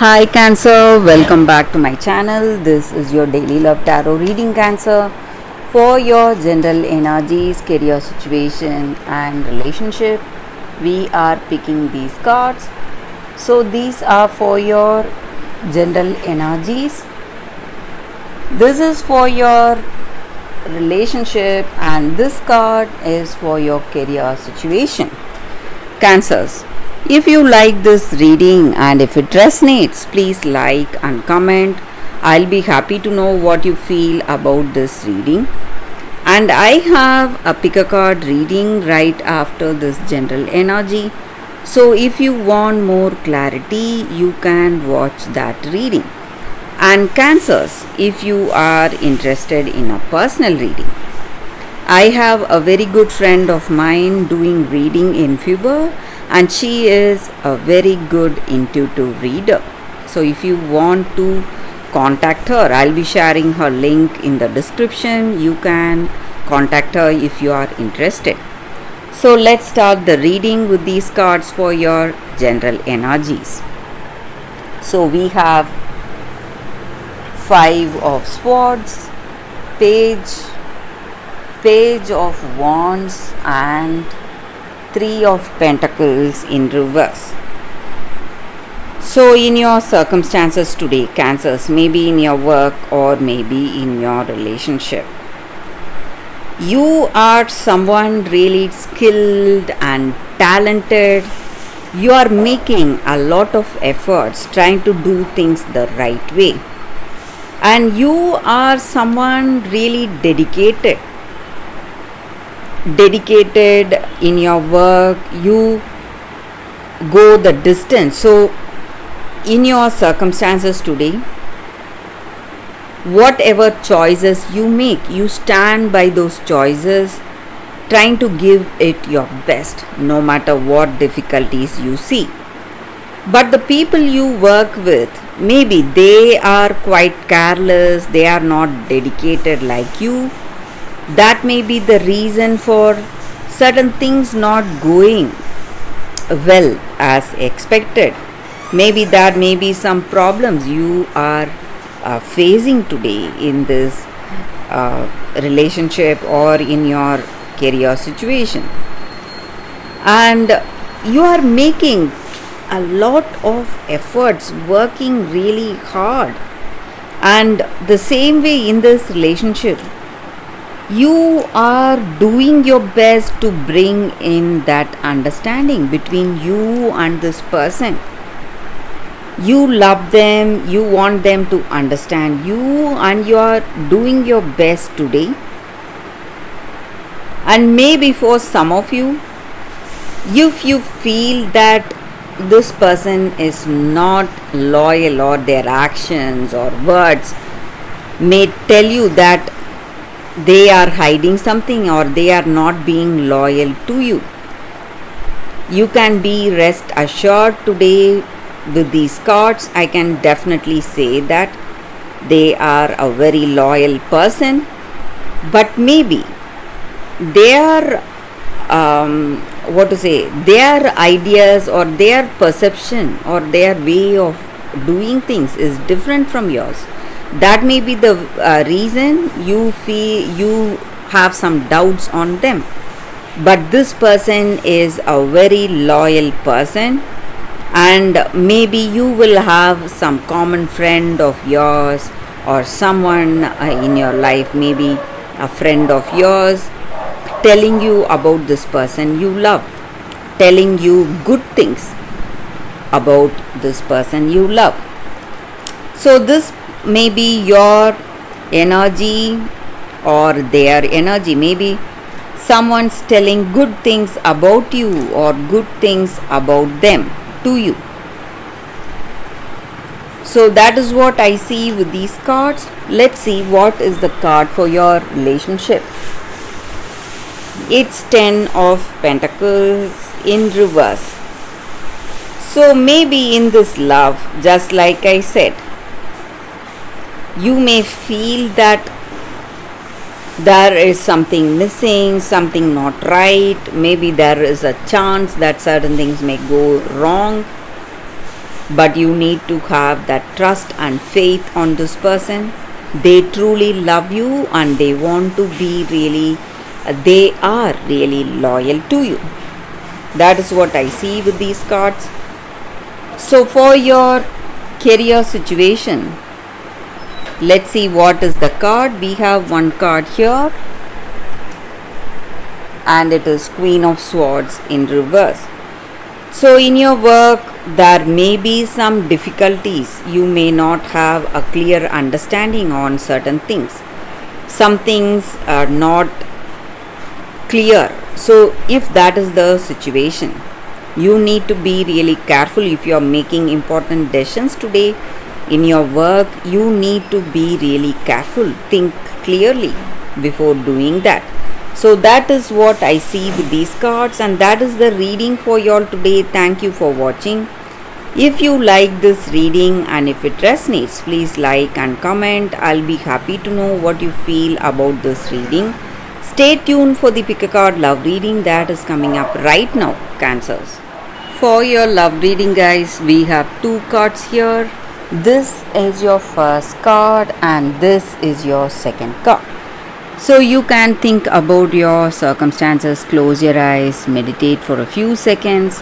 Hi Cancer, welcome back to my channel. This is your daily love tarot reading, Cancer, for your general energies, career situation and relationship. We are picking these cards. So these are for your general energies. This is for your relationship and this card is for your career situation. Cancers. If you like this reading and if it resonates, please like and comment. I'll be happy to know what you feel about this reading. And I have a pick a card reading right after this general energy. So if you want more clarity, you can watch that reading. And Cancers, if you are interested in a personal reading, I have a very good friend of mine doing reading in Fiber and she is a very good intuitive reader. So if you want to contact her, I'll be sharing her link in the description. You can contact her if you are interested. So let's start the reading with these cards for your general energies. So we have Five of Swords, Page of Wands and Three of Pentacles in reverse. So in your circumstances today, Cancers, maybe in your work or maybe in your relationship, you are someone really skilled and talented. You are making a lot of efforts trying to do things the right way. And you are someone really dedicated in your work. You go the distance. So in your circumstances today, whatever choices you make, you stand by those choices, trying to give it your best no matter what difficulties you see. But the people you work with, maybe they are quite careless, they are not dedicated like you. That may be the reason for certain things not going well as expected. Maybe there may be some problems you are facing today in this relationship or in your career situation. And you are making a lot of efforts, working really hard. And the same way in this relationship, you are doing your best to bring in that understanding between you and this person. You love them, you want them to understand you, and you are doing your best today. And maybe for some of you, if you feel that this person is not loyal or their actions or words may tell you that they are hiding something or they are not being loyal to you, you can be rest assured today with these cards. I can definitely say that they are a very loyal person, but maybe their their ideas or their perception or their way of doing things is different from yours. That may be the reason you feel you have some doubts on them. But this person is a very loyal person, and maybe you will have some common friend of yours or someone in your life, maybe a friend of yours, telling you about this person you love, telling you good things about this person you love. So this may be your energy or their energy. Maybe someone's telling good things about you or good things about them to you. So that is what I see with these cards. Let's see what is the card for your relationship. It's 10 of Pentacles in reverse. So maybe in this love, just like I said, you may feel that there is something missing, something not right. Maybe there is a chance that certain things may go wrong. but you need to have that trust and faith on this person. They truly love you and they want to be really, they are really loyal to you. That is what I see with these cards. So, for your career situation, let's see what is the card. We have one card here, and it is Queen of Swords in reverse. So, in your work, there may be some difficulties. You may not have a clear understanding on certain things. Some things are not clear. So, if that is the situation, you need to be really careful if you are making important decisions today in your work. You need to be really careful. Think clearly before doing that. So that is what I see with these cards, and that is the reading for y'all today. Thank you for watching. If you like this reading and if it resonates, please like and comment. I'll be happy to know what you feel about this reading. Stay tuned for the pick a card love reading that is coming up right now, Cancers. For your love reading, guys, we have two cards here. This is your first card and this is your second card. So you can think about your circumstances, close your eyes, meditate for a few seconds,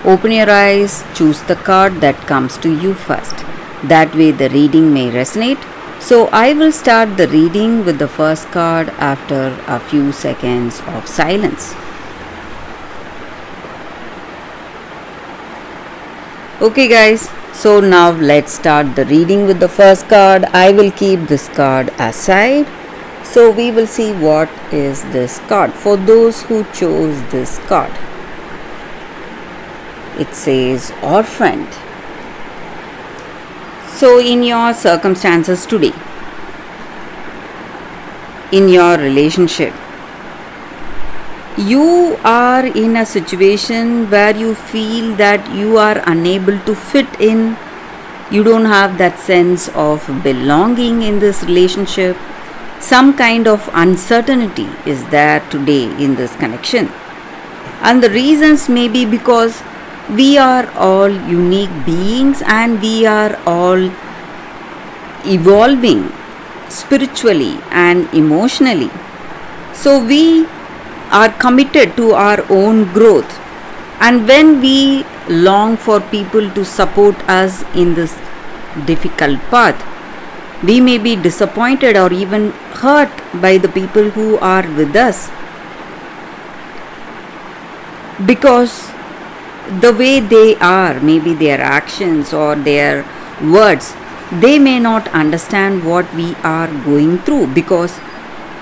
open your eyes, choose the card that comes to you first. That way the reading may resonate. So I will start the reading with the first card after a few seconds of silence. Okay guys, so now let's start the reading with the first card. I will keep this card aside. So we will see what is this card for those who chose this card. It says Orphaned. So in your circumstances today, in your relationship, you are in a situation where you feel that you are unable to fit in. You don't have that sense of belonging in this relationship. Some kind of uncertainty is there today in this connection. And the reasons may be because we are all unique beings and we are all evolving spiritually and emotionally. So we are committed to our own growth. And when we long for people to support us in this difficult path, we may be disappointed or even hurt by the people who are with us, because the way they are, maybe their actions or their words, they may not understand what we are going through, because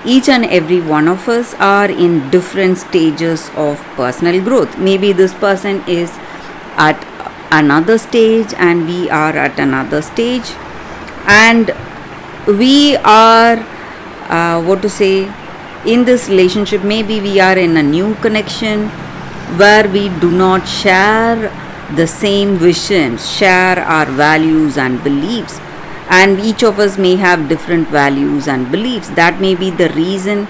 each and every one of us are in different stages of personal growth. Maybe this person is at another stage and we are at another stage, and we are in this relationship. Maybe we are in a new connection where we do not share the same visions, share our values and beliefs, and each of us may have different values and beliefs. That may be the reason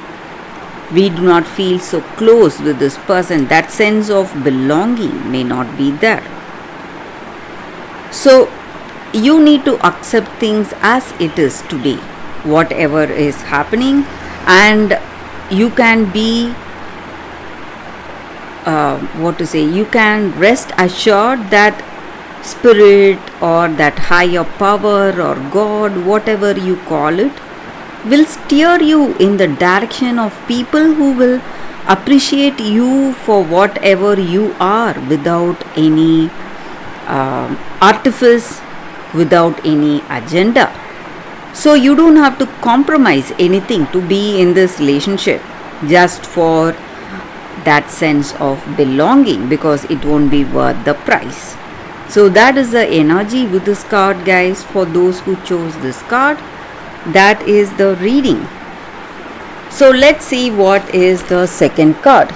we do not feel so close with this person. That sense of belonging may not be there. So you need to accept things as it is today, whatever is happening, and you can be you can rest assured that spirit or that higher power or God, whatever you call it, will steer you in the direction of people who will appreciate you for whatever you are, without any artifice, without any agenda. So you don't have to compromise anything to be in this relationship just for that sense of belonging, because it won't be worth the price. So that is the energy with this card, guys. For those who chose this card, that is the reading. So let's see what is the second card.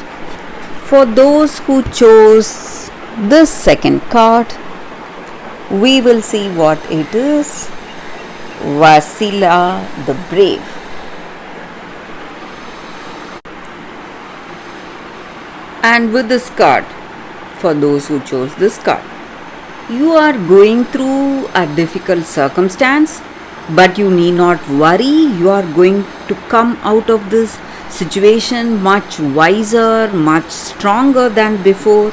For those who chose this second card, we will see what it is. Vasila the Brave. And with this card, for those who chose this card, You are going through a difficult circumstance, but you need not worry. You are going to come out of this situation much wiser, much stronger than before,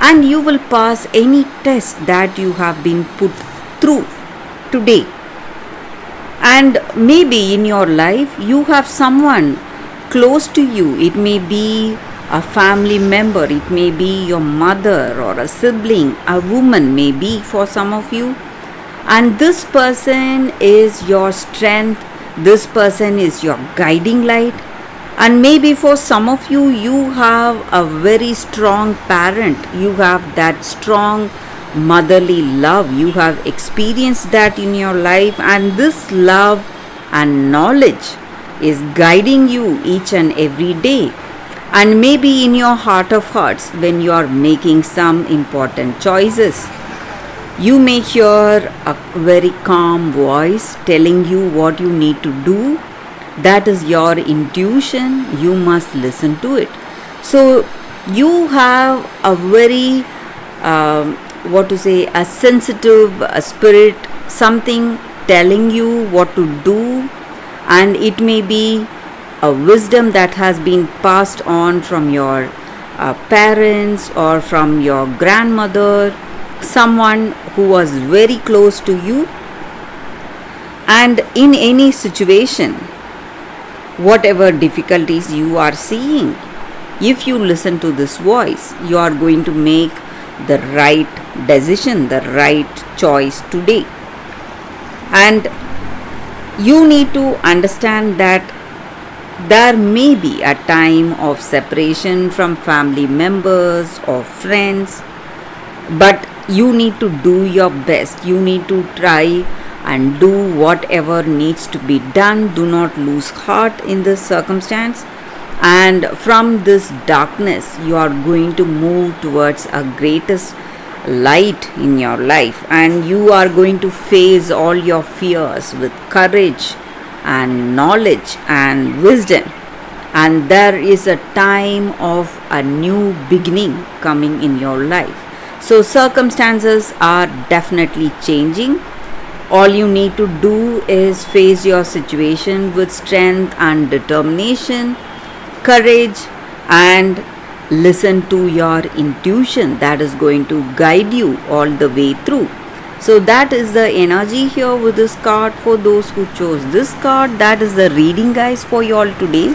and you will pass any test that you have been put through today. And maybe in your life you have someone close to you. It may be a family member, it may be your mother or a sibling, a woman, maybe for some of you. And this person is your strength, this person is your guiding light. And maybe for some of you, you have a very strong parent, you have that strong motherly love, you have experienced that in your life, and this love and knowledge is guiding you each and every day. And maybe in your heart of hearts, when you are making some important choices, you may hear a very calm voice telling you what you need to do. That is your intuition, you must listen to it. So you have a very a sensitive spirit, something telling you what to do, and it may be a wisdom that has been passed on from your parents or from your grandmother, someone who was very close to you. And in any situation, whatever difficulties you are seeing, if you listen to this voice, you are going to make the right decision, the right choice today. And you need to understand that there may be a time of separation from family members or friends, but you need to do your best. You need to try and do whatever needs to be done. Do not lose heart in this circumstance. And from this darkness, you are going to move towards a greatest light in your life, and you are going to face all your fears with courage and knowledge and wisdom. And there is a time of a new beginning coming in your life. So circumstances are definitely changing. All you need to do is face your situation with strength and determination, courage, and listen to your intuition that is going to guide you all the way through. So that is the energy here with this card for those who chose this card. That is the reading, guys, for you all today.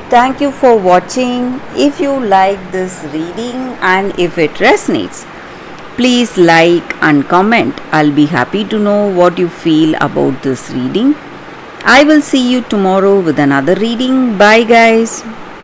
Thank you for watching. If you like this reading and if it resonates, please like and comment. I'll be happy to know what you feel about this reading. I will see you tomorrow with another reading. Bye, guys.